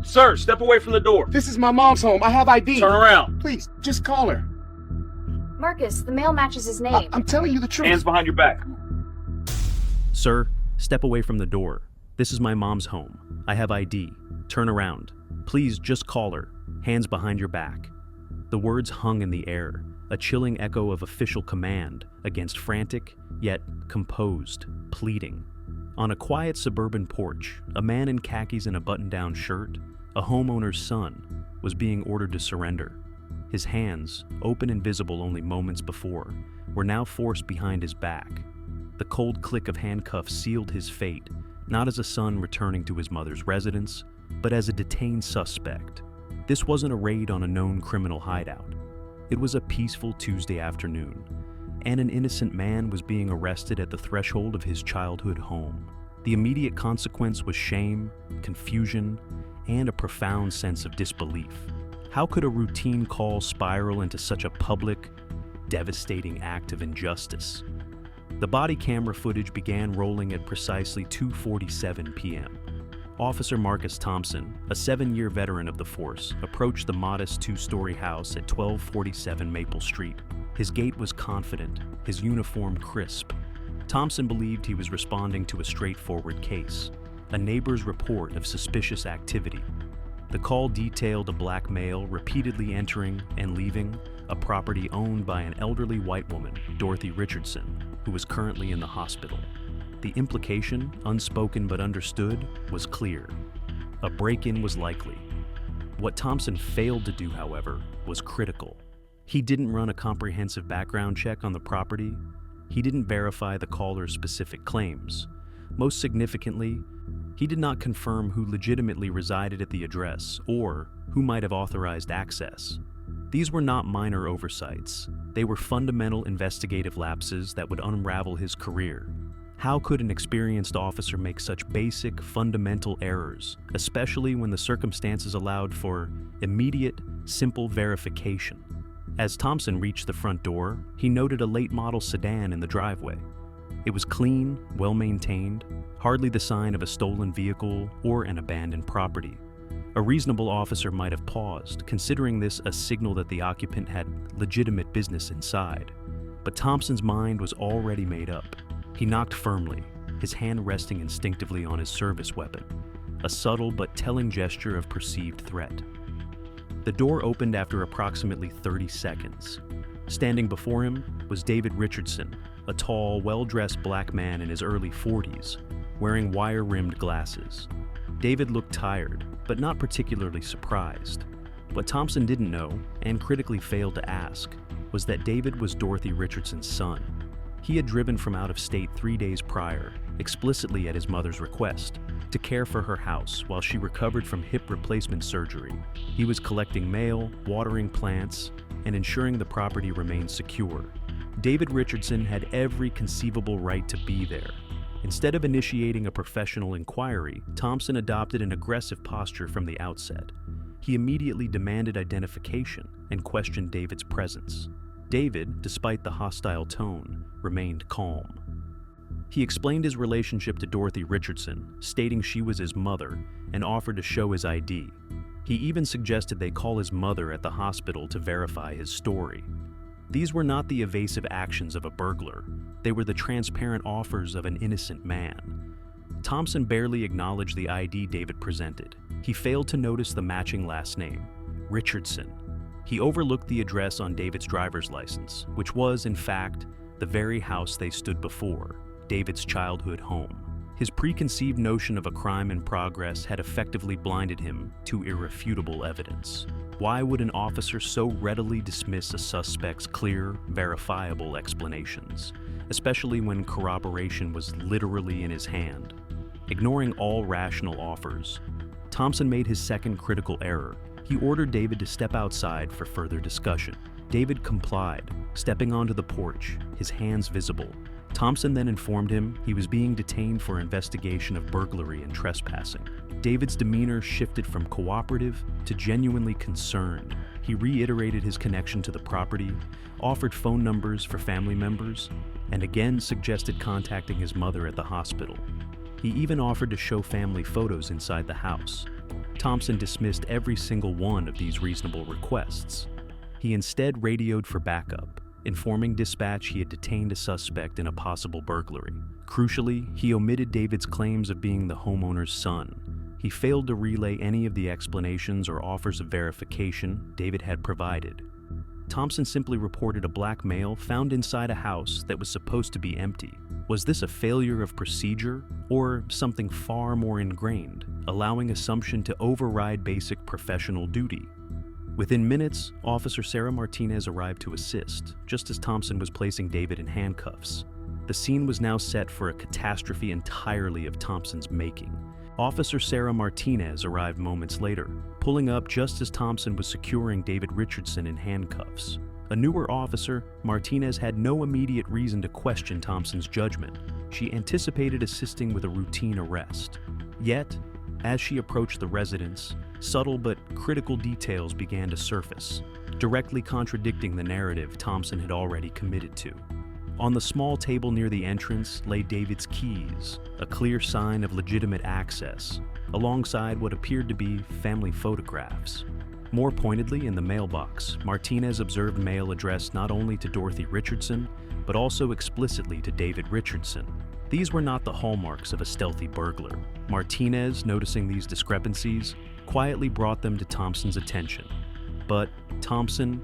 Sir, step away from the door. This is my mom's home. I have ID. Turn around. Please, just call her. Marcus, the mail matches his name. I'm telling you the truth. Hands behind your back. Sir, step away from the door. This is my mom's home. I have ID. Turn around. Please just call her. Hands behind your back. The words hung in the air, a chilling echo of official command against frantic, yet composed, pleading. On a quiet suburban porch, a man in khakis and a button-down shirt, a homeowner's son, was being ordered to surrender. His hands, open and visible only moments before, were now forced behind his back. The cold click of handcuffs sealed his fate, not as a son returning to his mother's residence, but as a detained suspect. This wasn't a raid on a known criminal hideout. It was a peaceful Tuesday afternoon, and an innocent man was being arrested at the threshold of his childhood home. The immediate consequence was shame, confusion, and a profound sense of disbelief. How could a routine call spiral into such a public, devastating act of injustice? The body camera footage began rolling at precisely 2:47 p.m. Officer Marcus Thompson, a 7-year veteran of the force, approached the modest 2-story house at 1247 Maple Street. His gait was confident, his uniform crisp. Thompson believed he was responding to a straightforward case, a neighbor's report of suspicious activity. The call detailed a black male repeatedly entering and leaving a property owned by an elderly white woman, David Richardson, who was currently in the hospital. The implication, unspoken but understood, was clear. A break-in was likely. What Thompson failed to do, however, was critical. He didn't run a comprehensive background check on the property. He didn't verify the caller's specific claims. Most significantly, he did not confirm who legitimately resided at the address or who might have authorized access. These were not minor oversights. They were fundamental investigative lapses that would unravel his career. How could an experienced officer make such basic, fundamental errors, especially when the circumstances allowed for immediate, simple verification? As Thompson reached the front door, he noted a late-model sedan in the driveway. It was clean, well-maintained, hardly the sign of a stolen vehicle or an abandoned property. A reasonable officer might have paused, considering this a signal that the occupant had legitimate business inside. But Thompson's mind was already made up. He knocked firmly, his hand resting instinctively on his service weapon, a subtle but telling gesture of perceived threat. The door opened after approximately 30 seconds. Standing before him was David Richardson, a tall, well-dressed black man in his early 40s, wearing wire-rimmed glasses. David looked tired, but not particularly surprised. What Thompson didn't know, and critically failed to ask, was that David was Dorothy Richardson's son. He had driven from out of state 3 days prior, explicitly at his mother's request, to care for her house while she recovered from hip replacement surgery. He was collecting mail, watering plants, and ensuring the property remained secure. David Richardson had every conceivable right to be there. Instead of initiating a professional inquiry, Thompson adopted an aggressive posture from the outset. He immediately demanded identification and questioned David's presence. David, despite the hostile tone, remained calm. He explained his relationship to Dorothy Richardson, stating she was his mother, and offered to show his ID. He even suggested they call his mother at the hospital to verify his story. These were not the evasive actions of a burglar. They were the transparent offers of an innocent man. Thompson barely acknowledged the ID David presented. He failed to notice the matching last name, Richardson. He overlooked the address on David's driver's license, which was, in fact, the very house they stood before, David's childhood home. His preconceived notion of a crime in progress had effectively blinded him to irrefutable evidence. Why would an officer so readily dismiss a suspect's clear, verifiable explanations, especially when corroboration was literally in his hand? Ignoring all rational offers, Thompson made his second critical error. He ordered David to step outside for further discussion. David complied, stepping onto the porch, his hands visible. Thompson then informed him he was being detained for investigation of burglary and trespassing. David's demeanor shifted from cooperative to genuinely concerned. He reiterated his connection to the property, offered phone numbers for family members, and again suggested contacting his mother at the hospital. He even offered to show family photos inside the house, Thompson dismissed every single one of these reasonable requests. He instead radioed for backup, informing dispatch he had detained a suspect in a possible burglary. Crucially, he omitted David's claims of being the homeowner's son. He failed to relay any of the explanations or offers of verification David had provided. Thompson simply reported a black male found inside a house that was supposed to be empty. Was this a failure of procedure or something far more ingrained, allowing assumption to override basic professional duty? Within minutes, Officer Sarah Martinez arrived to assist, just as Thompson was placing David in handcuffs. The scene was now set for a catastrophe entirely of Thompson's making. Officer Sarah Martinez arrived moments later, pulling up just as Thompson was securing David Richardson in handcuffs. A newer officer, Martinez had no immediate reason to question Thompson's judgment. She anticipated assisting with a routine arrest. Yet, as she approached the residence, subtle but critical details began to surface, directly contradicting the narrative Thompson had already committed to. On the small table near the entrance lay David's keys, a clear sign of legitimate access, alongside what appeared to be family photographs. More pointedly, in the mailbox, Martinez observed mail addressed not only to Dorothy Richardson, but also explicitly to David Richardson. These were not the hallmarks of a stealthy burglar. Martinez, noticing these discrepancies, quietly brought them to Thompson's attention. But Thompson,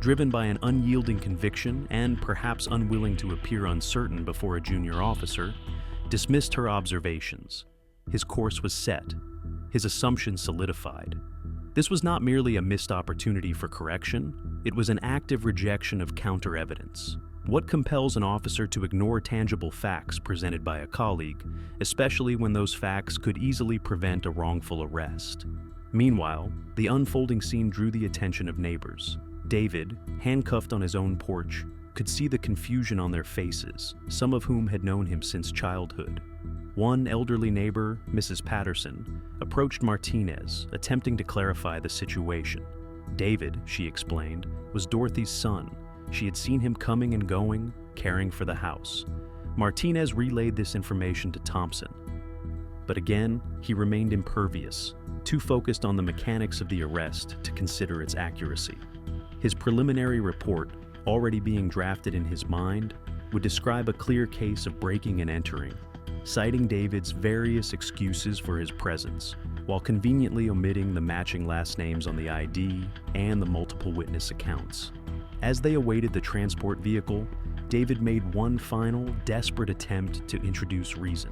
driven by an unyielding conviction and perhaps unwilling to appear uncertain before a junior officer, dismissed her observations. His course was set, his assumption solidified. This was not merely a missed opportunity for correction, it was an active rejection of counter-evidence. What compels an officer to ignore tangible facts presented by a colleague, especially when those facts could easily prevent a wrongful arrest? Meanwhile, the unfolding scene drew the attention of neighbors. David, handcuffed on his own porch, could see the confusion on their faces, some of whom had known him since childhood. One elderly neighbor, Mrs. Patterson, approached Martinez, attempting to clarify the situation. David, she explained, was Dorothy's son. She had seen him coming and going, caring for the house. Martinez relayed this information to Thompson. But again, he remained impervious, too focused on the mechanics of the arrest to consider its accuracy. His preliminary report, already being drafted in his mind, would describe a clear case of breaking and entering, citing David's various excuses for his presence, while conveniently omitting the matching last names on the ID and the multiple witness accounts. As they awaited the transport vehicle, David made one final, desperate attempt to introduce reason.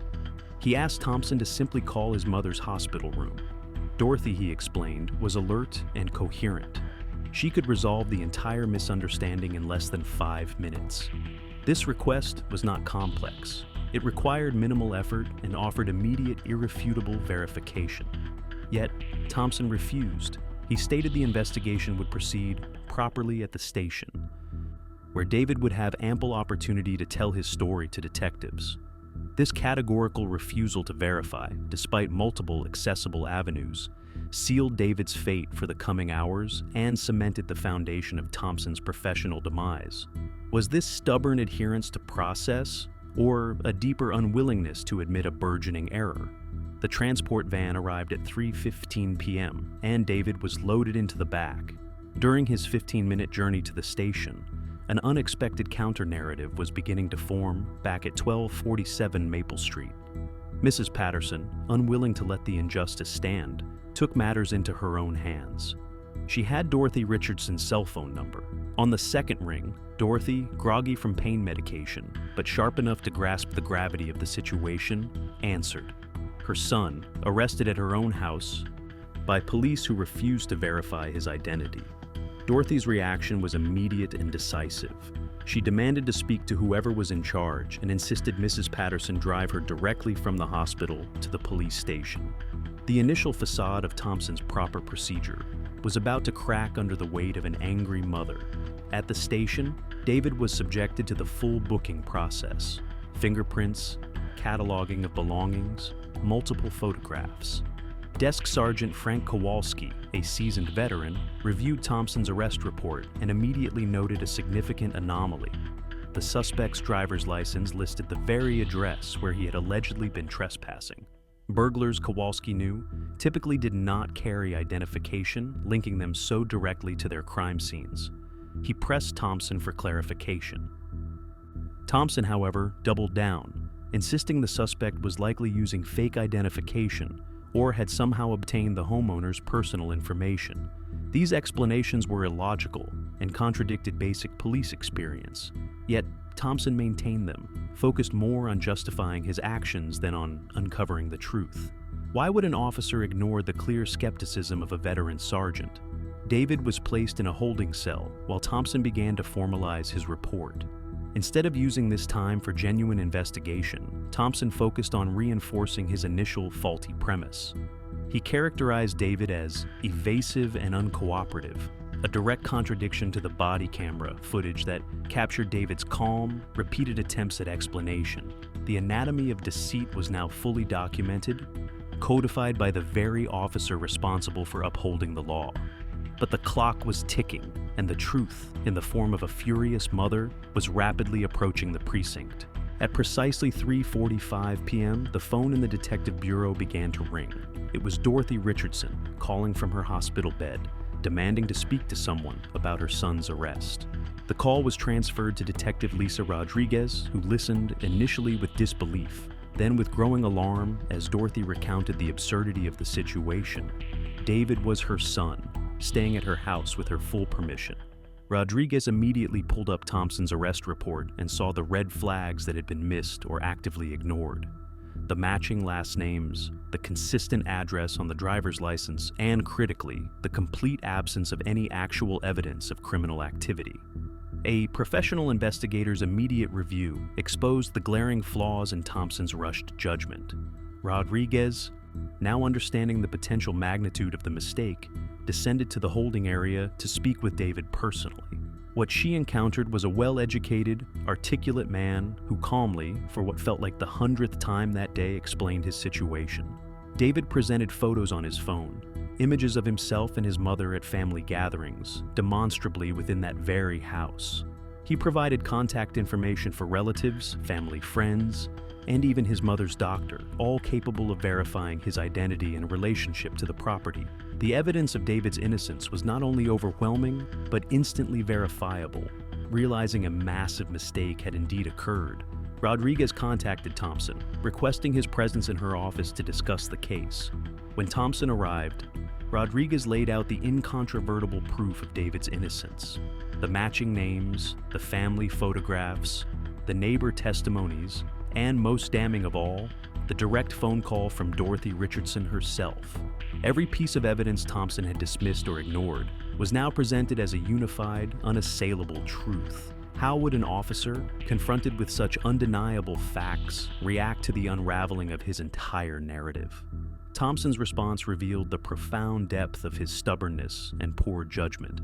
He asked Thompson to simply call his mother's hospital room. Dorothy, he explained, was alert and coherent. She could resolve the entire misunderstanding in less than 5 minutes. This request was not complex. It required minimal effort and offered immediate, irrefutable verification. Yet, Thompson refused. He stated the investigation would proceed properly at the station, where David would have ample opportunity to tell his story to detectives. This categorical refusal to verify, despite multiple accessible avenues, sealed David's fate for the coming hours and cemented the foundation of Thompson's professional demise. Was this stubborn adherence to process, or a deeper unwillingness to admit a burgeoning error? The transport van arrived at 3:15 p.m., and David was loaded into the back. During his 15-minute journey to the station, an unexpected counter-narrative was beginning to form back at 1247 Maple Street. Mrs. Patterson, unwilling to let the injustice stand, took matters into her own hands. She had Dorothy Richardson's cell phone number. On the second ring, Dorothy, groggy from pain medication, but sharp enough to grasp the gravity of the situation, answered. Her son, arrested at her own house by police who refused to verify his identity. Dorothy's reaction was immediate and decisive. She demanded to speak to whoever was in charge and insisted Mrs. Patterson drive her directly from the hospital to the police station. The initial facade of Thompson's proper procedure was about to crack under the weight of an angry mother. At the station, David was subjected to the full booking process: fingerprints, cataloging of belongings, multiple photographs. Desk Sergeant Frank Kowalski, a seasoned veteran, reviewed Thompson's arrest report and immediately noted a significant anomaly. The suspect's driver's license listed the very address where he had allegedly been trespassing. Burglars, Kowalski knew, typically did not carry identification linking them so directly to their crime scenes. He pressed Thompson for clarification. Thompson, however, doubled down, insisting the suspect was likely using fake identification or had somehow obtained the homeowner's personal information. These explanations were illogical and contradicted basic police experience, yet Thompson maintained them, focused more on justifying his actions than on uncovering the truth. Why would an officer ignore the clear skepticism of a veteran sergeant? David was placed in a holding cell while Thompson began to formalize his report. Instead of using this time for genuine investigation, Thompson focused on reinforcing his initial faulty premise. He characterized David as evasive and uncooperative, a direct contradiction to the body camera footage that captured David's calm, repeated attempts at explanation. The anatomy of deceit was now fully documented, codified by the very officer responsible for upholding the law. But the clock was ticking, and the truth, in the form of a furious mother, was rapidly approaching the precinct. At precisely 3:45 p.m., the phone in the detective bureau began to ring. It was Dorothy Richardson calling from her hospital bed, demanding to speak to someone about her son's arrest. The call was transferred to Detective Lisa Rodriguez, who listened initially with disbelief, then with growing alarm as Dorothy recounted the absurdity of the situation. David was her son, staying at her house with her full permission. Rodriguez immediately pulled up Thompson's arrest report and saw the red flags that had been missed or actively ignored. The matching last names, the consistent address on the driver's license, and critically, the complete absence of any actual evidence of criminal activity. A professional investigator's immediate review exposed the glaring flaws in Thompson's rushed judgment. Rodriguez, now understanding the potential magnitude of the mistake, descended to the holding area to speak with David personally. What she encountered was a well-educated, articulate man who calmly, for what felt like the 100th time that day, explained his situation. David presented photos on his phone, images of himself and his mother at family gatherings, demonstrably within that very house. He provided contact information for relatives, family friends, and even his mother's doctor, all capable of verifying his identity and relationship to the property. The evidence of David's innocence was not only overwhelming, but instantly verifiable. Realizing a massive mistake had indeed occurred, Rodriguez contacted Thompson, requesting his presence in her office to discuss the case. When Thompson arrived, Rodriguez laid out the incontrovertible proof of David's innocence. The matching names, the family photographs, the neighbor testimonies, and most damning of all, the direct phone call from Dorothy Richardson herself. Every piece of evidence Thompson had dismissed or ignored was now presented as a unified, unassailable truth. How would an officer, confronted with such undeniable facts, react to the unraveling of his entire narrative? Thompson's response revealed the profound depth of his stubbornness and poor judgment.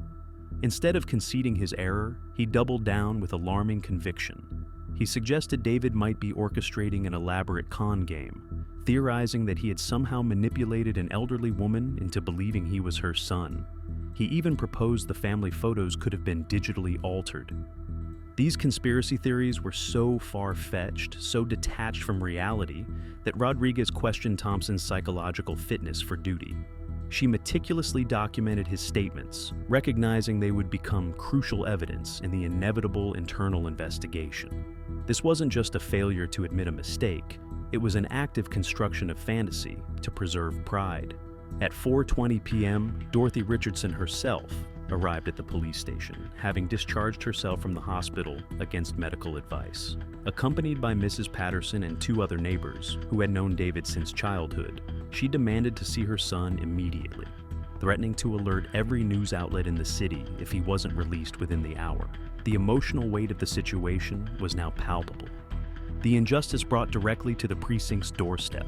Instead of conceding his error, he doubled down with alarming conviction. He suggested David might be orchestrating an elaborate con game, theorizing that he had somehow manipulated an elderly woman into believing he was her son. He even proposed the family photos could have been digitally altered. These conspiracy theories were so far-fetched, so detached from reality, that Rodriguez questioned Thompson's psychological fitness for duty. She meticulously documented his statements, recognizing they would become crucial evidence in the inevitable internal investigation. This wasn't just a failure to admit a mistake, it was an active construction of fantasy to preserve pride. At 4:20 p.m., Dorothy Richardson herself arrived at the police station, having discharged herself from the hospital against medical advice. Accompanied by Mrs. Patterson and two other neighbors who had known David since childhood, she demanded to see her son immediately, threatening to alert every news outlet in the city if he wasn't released within the hour. The emotional weight of the situation was now palpable. The injustice brought directly to the precinct's doorstep.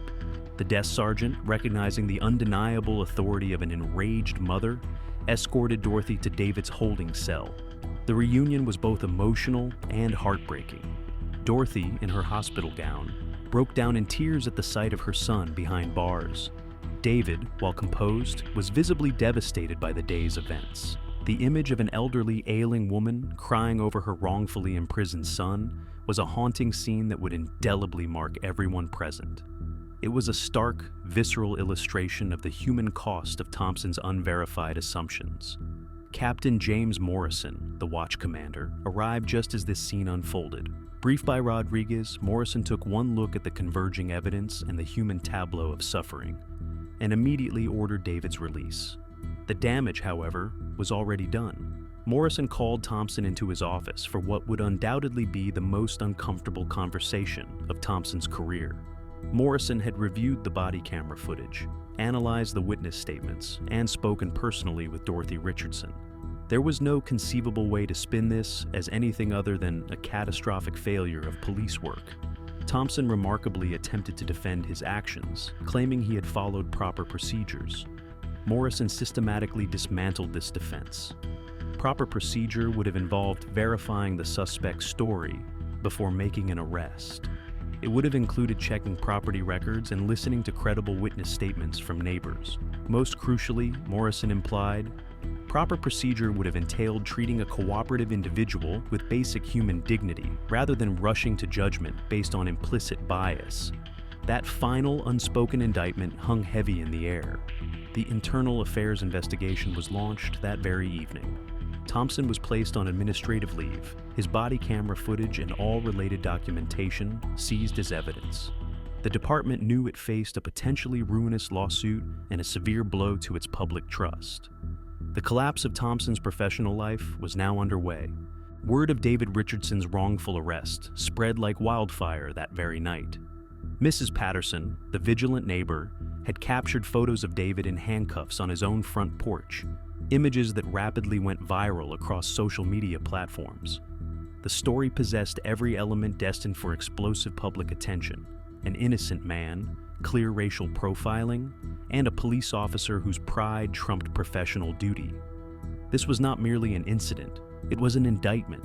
The desk sergeant, recognizing the undeniable authority of an enraged mother, escorted Dorothy to David's holding cell. The reunion was both emotional and heartbreaking. Dorothy, in her hospital gown, broke down in tears at the sight of her son behind bars. David, while composed, was visibly devastated by the day's events. The image of an elderly, ailing woman crying over her wrongfully imprisoned son was a haunting scene that would indelibly mark everyone present. It was a stark, visceral illustration of the human cost of Thompson's unverified assumptions. Captain James Morrison, the watch commander, arrived just as this scene unfolded. Briefed by Rodriguez, Morrison took one look at the converging evidence and the human tableau of suffering, and immediately ordered David's release. The damage, however, was already done. Morrison called Thompson into his office for what would undoubtedly be the most uncomfortable conversation of Thompson's career. Morrison had reviewed the body camera footage, analyzed the witness statements, and spoken personally with Dorothy Richardson. There was no conceivable way to spin this as anything other than a catastrophic failure of police work. Thompson remarkably attempted to defend his actions, claiming he had followed proper procedures. Morrison systematically dismantled this defense. Proper procedure would have involved verifying the suspect's story before making an arrest. It would have included checking property records and listening to credible witness statements from neighbors. Most crucially, Morrison implied, proper procedure would have entailed treating a cooperative individual with basic human dignity, rather than rushing to judgment based on implicit bias. That final unspoken indictment hung heavy in the air. The internal affairs investigation was launched that very evening. Thompson was placed on administrative leave, his body camera footage and all related documentation seized as evidence. The department knew it faced a potentially ruinous lawsuit and a severe blow to its public trust. The collapse of Thompson's professional life was now underway. Word of David Richardson's wrongful arrest spread like wildfire that very night. Mrs. Patterson, the vigilant neighbor, had captured photos of David in handcuffs on his own front porch, images that rapidly went viral across social media platforms. The story possessed every element destined for explosive public attention: an innocent man, clear racial profiling, and a police officer whose pride trumped professional duty. This was not merely an incident, it was an indictment.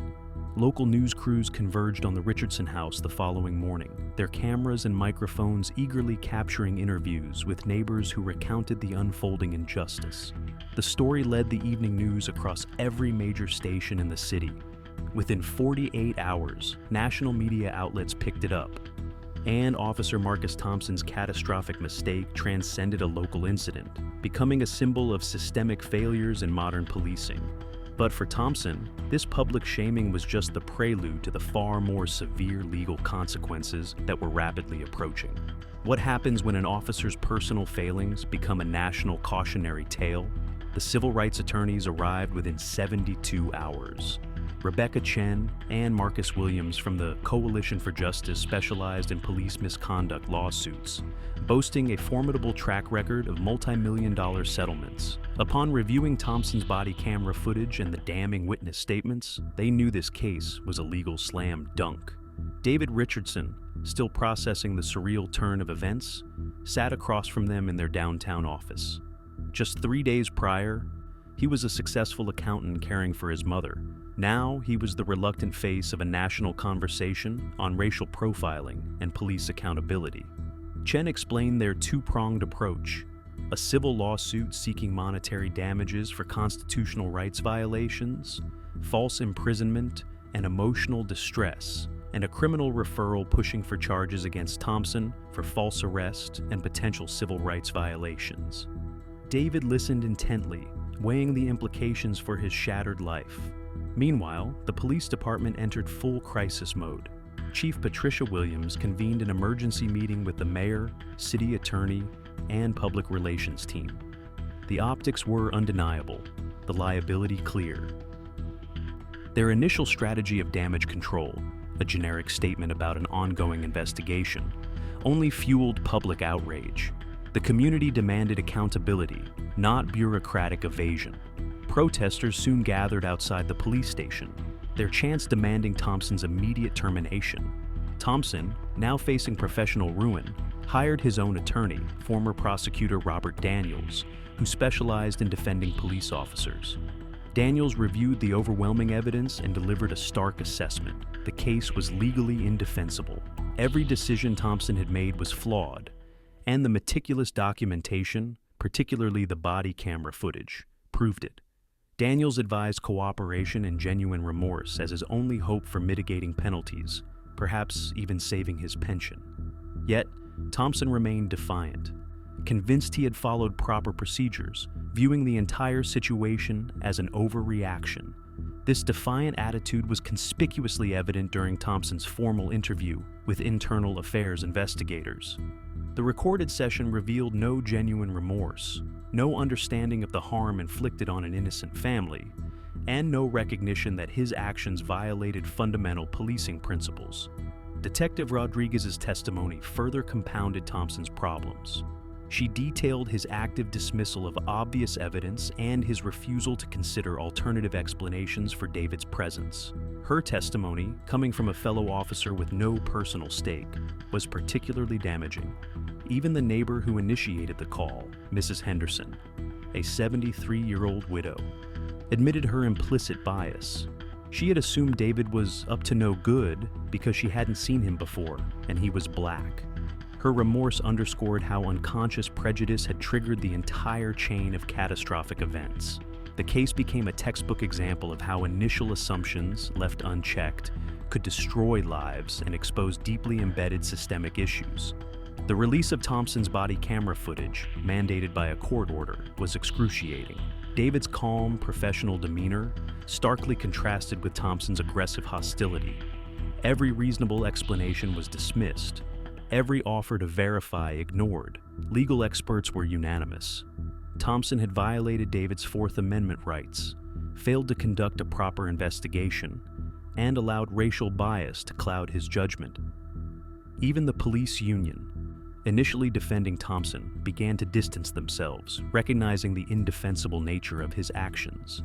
Local news crews converged on the Richardson house the following morning, their cameras and microphones eagerly capturing interviews with neighbors who recounted the unfolding injustice. The story led the evening news across every major station in the city. Within 48 hours, national media outlets picked it up, and Officer Marcus Thompson's catastrophic mistake transcended a local incident, becoming a symbol of systemic failures in modern policing. But for Thompson, this public shaming was just the prelude to the far more severe legal consequences that were rapidly approaching. What happens when an officer's personal failings become a national cautionary tale? The civil rights attorneys arrived within 72 hours. Rebecca Chen and Marcus Williams from the Coalition for Justice specialized in police misconduct lawsuits, boasting a formidable track record of multi-million-dollar settlements. Upon reviewing Thompson's body camera footage and the damning witness statements, they knew this case was a legal slam dunk. David Richardson, still processing the surreal turn of events, sat across from them in their downtown office. Just 3 days prior, he was a successful accountant caring for his mother. Now he was the reluctant face of a national conversation on racial profiling and police accountability. Chen explained their two-pronged approach: a civil lawsuit seeking monetary damages for constitutional rights violations, false imprisonment, and emotional distress, and a criminal referral pushing for charges against Thompson for false arrest and potential civil rights violations. David listened intently, weighing the implications for his shattered life. Meanwhile, the police department entered full crisis mode. Chief Patricia Williams convened an emergency meeting with the mayor, city attorney, and public relations team. The optics were undeniable, the liability clear. Their initial strategy of damage control, a generic statement about an ongoing investigation, only fueled public outrage. The community demanded accountability, not bureaucratic evasion. Protesters soon gathered outside the police station, their chants demanding Thompson's immediate termination. Thompson, now facing professional ruin, hired his own attorney, former prosecutor Robert Daniels, who specialized in defending police officers. Daniels reviewed the overwhelming evidence and delivered a stark assessment. The case was legally indefensible. Every decision Thompson had made was flawed, and the meticulous documentation, particularly the body camera footage, proved it. Daniels advised cooperation and genuine remorse as his only hope for mitigating penalties, perhaps even saving his pension. Yet, Thompson remained defiant, convinced he had followed proper procedures, viewing the entire situation as an overreaction. This defiant attitude was conspicuously evident during Thompson's formal interview with internal affairs investigators. The recorded session revealed no genuine remorse, no understanding of the harm inflicted on an innocent family, and no recognition that his actions violated fundamental policing principles. Detective Rodriguez's testimony further compounded Thompson's problems. She detailed his active dismissal of obvious evidence and his refusal to consider alternative explanations for David's presence. Her testimony, coming from a fellow officer with no personal stake, was particularly damaging. Even the neighbor who initiated the call, Mrs. Henderson, a 73-year-old widow, admitted her implicit bias. She had assumed David was up to no good because she hadn't seen him before, and he was black. Her remorse underscored how unconscious prejudice had triggered the entire chain of catastrophic events. The case became a textbook example of how initial assumptions, left unchecked, could destroy lives and expose deeply embedded systemic issues. The release of Thompson's body camera footage, mandated by a court order, was excruciating. David's calm, professional demeanor starkly contrasted with Thompson's aggressive hostility. Every reasonable explanation was dismissed. Every offer to verify ignored. Legal experts were unanimous. Thompson had violated David's Fourth Amendment rights, failed to conduct a proper investigation, and allowed racial bias to cloud his judgment. Even the police union, initially defending Thompson, began to distance themselves, recognizing the indefensible nature of his actions.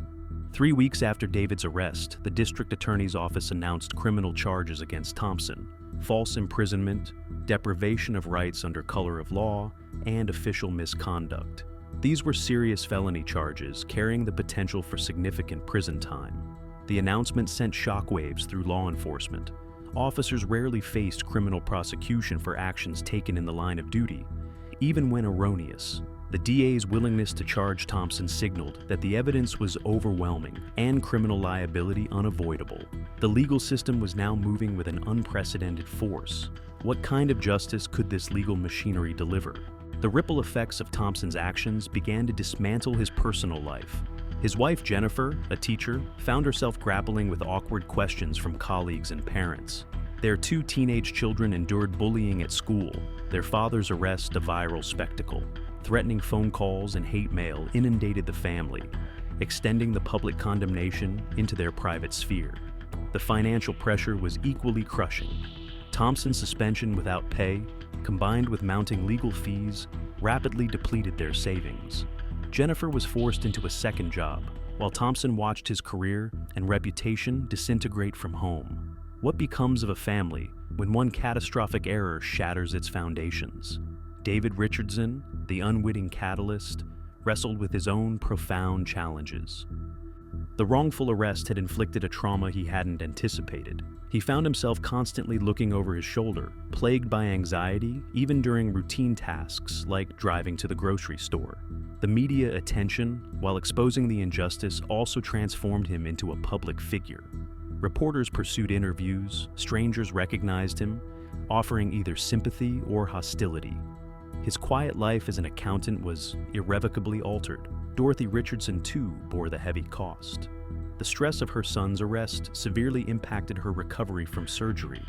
3 weeks after David's arrest, the district attorney's office announced criminal charges against Thompson: false imprisonment, deprivation of rights under color of law, and official misconduct. These were serious felony charges carrying the potential for significant prison time. The announcement sent shockwaves through law enforcement. Officers rarely faced criminal prosecution for actions taken in the line of duty, even when erroneous. The DA's willingness to charge Thompson signaled that the evidence was overwhelming and criminal liability unavoidable. The legal system was now moving with an unprecedented force. What kind of justice could this legal machinery deliver? The ripple effects of Thompson's actions began to dismantle his personal life. His wife, Jennifer, a teacher, found herself grappling with awkward questions from colleagues and parents. Their 2 teenage children endured bullying at school, their father's arrest a viral spectacle. Threatening phone calls and hate mail inundated the family, extending the public condemnation into their private sphere. The financial pressure was equally crushing. Thompson's suspension without pay, combined with mounting legal fees, rapidly depleted their savings. Jennifer was forced into a second job, while Thompson watched his career and reputation disintegrate from home. What becomes of a family when one catastrophic error shatters its foundations? David Richardson, the unwitting catalyst, wrestled with his own profound challenges. The wrongful arrest had inflicted a trauma he hadn't anticipated. He found himself constantly looking over his shoulder, plagued by anxiety even during routine tasks like driving to the grocery store. The media attention, while exposing the injustice, also transformed him into a public figure. Reporters pursued interviews, strangers recognized him, offering either sympathy or hostility. His quiet life as an accountant was irrevocably altered. Dorothy Richardson, too, bore the heavy cost. The stress of her son's arrest severely impacted her recovery from surgery,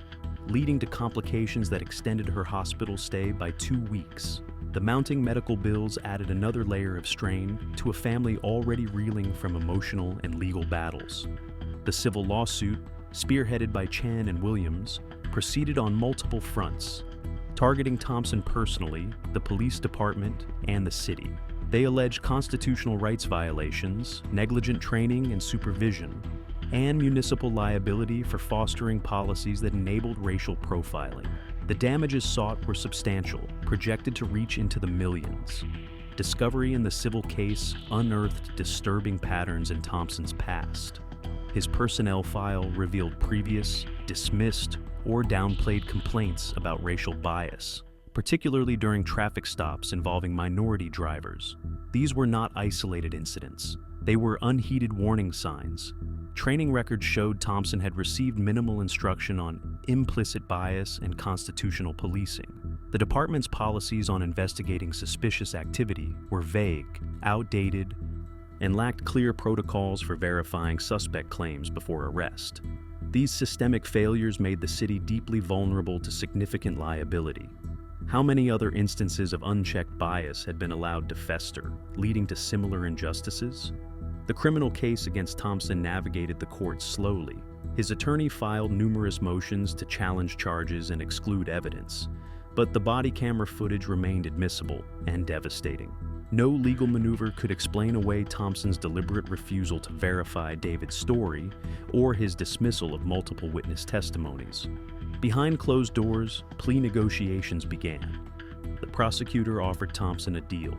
leading to complications that extended her hospital stay by 2 weeks. The mounting medical bills added another layer of strain to a family already reeling from emotional and legal battles. The civil lawsuit, spearheaded by Chan and Williams, proceeded on multiple fronts, targeting Thompson personally, the police department, and the city. They alleged constitutional rights violations, negligent training and supervision, and municipal liability for fostering policies that enabled racial profiling. The damages sought were substantial, projected to reach into the millions. Discovery in the civil case unearthed disturbing patterns in Thompson's past. His personnel file revealed previous, dismissed, or downplayed complaints about racial bias, particularly during traffic stops involving minority drivers. These were not isolated incidents. They were unheeded warning signs. Training records showed Thompson had received minimal instruction on implicit bias and constitutional policing. The department's policies on investigating suspicious activity were vague, outdated, and lacked clear protocols for verifying suspect claims before arrest. These systemic failures made the city deeply vulnerable to significant liability. How many other instances of unchecked bias had been allowed to fester, leading to similar injustices? The criminal case against Thompson navigated the courts slowly. His attorney filed numerous motions to challenge charges and exclude evidence, but the body camera footage remained admissible and devastating. No legal maneuver could explain away Thompson's deliberate refusal to verify David's story or his dismissal of multiple witness testimonies. Behind closed doors, plea negotiations began. The prosecutor offered Thompson a deal: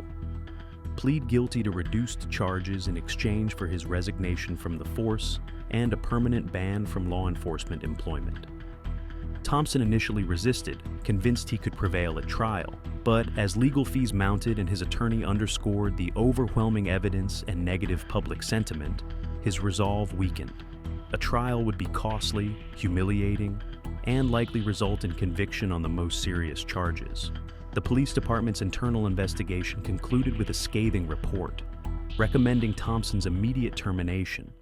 plead guilty to reduced charges in exchange for his resignation from the force and a permanent ban from law enforcement employment. Thompson initially resisted, convinced he could prevail at trial, but as legal fees mounted and his attorney underscored the overwhelming evidence and negative public sentiment, his resolve weakened. A trial would be costly, humiliating, and likely result in conviction on the most serious charges. The police department's internal investigation concluded with a scathing report, recommending Thompson's immediate termination.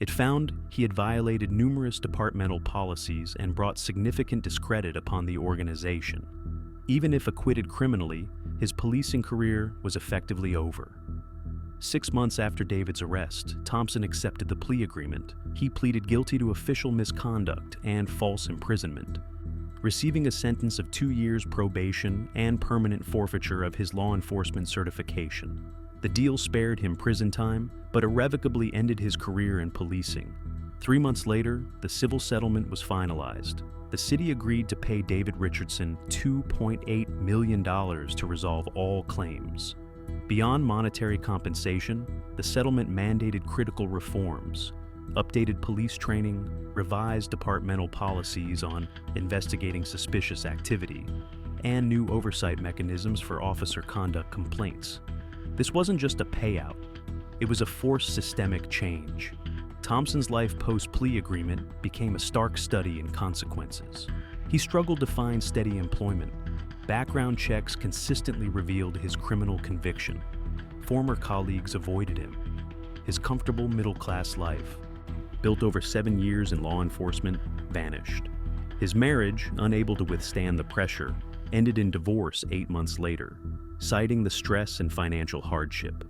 It found he had violated numerous departmental policies and brought significant discredit upon the organization. Even if acquitted criminally, his policing career was effectively over. 6 months after David's arrest, Thompson accepted the plea agreement. He pleaded guilty to official misconduct and false imprisonment, receiving a sentence of 2 years probation and permanent forfeiture of his law enforcement certification. The deal spared him prison time, but irrevocably ended his career in policing. 3 months later, the civil settlement was finalized. The city agreed to pay David Richardson $2.8 million to resolve all claims. Beyond monetary compensation, the settlement mandated critical reforms, updated police training, revised departmental policies on investigating suspicious activity, and new oversight mechanisms for officer conduct complaints. This wasn't just a payout, it was a forced systemic change. Thompson's life post-plea agreement became a stark study in consequences. He struggled to find steady employment. Background checks consistently revealed his criminal conviction. Former colleagues avoided him. His comfortable middle-class life, built over 7 years in law enforcement, vanished. His marriage, unable to withstand the pressure, ended in divorce 8 months later, citing the stress and financial hardship.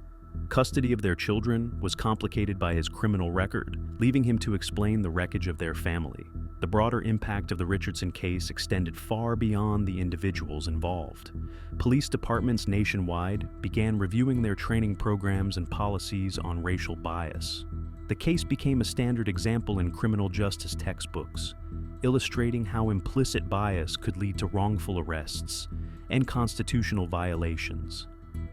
Custody of their children was complicated by his criminal record, leaving him to explain the wreckage of their family. The broader impact of the Richardson case extended far beyond the individuals involved. Police departments nationwide began reviewing their training programs and policies on racial bias. The case became a standard example in criminal justice textbooks, illustrating how implicit bias could lead to wrongful arrests and constitutional violations.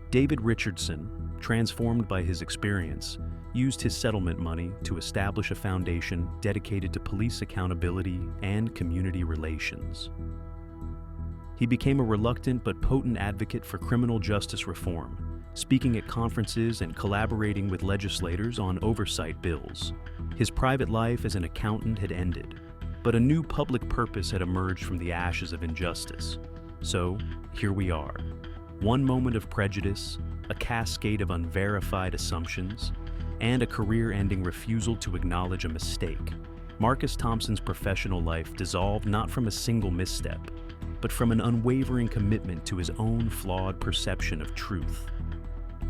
David Richardson, transformed by his experience, used his settlement money to establish a foundation dedicated to police accountability and community relations. He became a reluctant but potent advocate for criminal justice reform, speaking at conferences and collaborating with legislators on oversight bills. His private life as an accountant had ended, but a new public purpose had emerged from the ashes of injustice. So, here we are. One moment of prejudice, a cascade of unverified assumptions, and a career-ending refusal to acknowledge a mistake. Marcus Thompson's professional life dissolved not from a single misstep, but from an unwavering commitment to his own flawed perception of truth.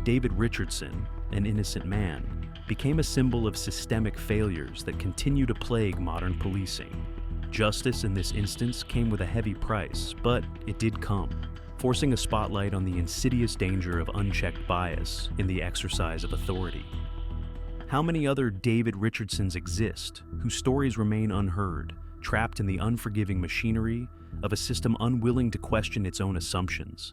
David Richardson, an innocent man, became a symbol of systemic failures that continue to plague modern policing. Justice in this instance came with a heavy price, but it did come, forcing a spotlight on the insidious danger of unchecked bias in the exercise of authority. How many other David Richardsons exist, whose stories remain unheard, trapped in the unforgiving machinery of a system unwilling to question its own assumptions?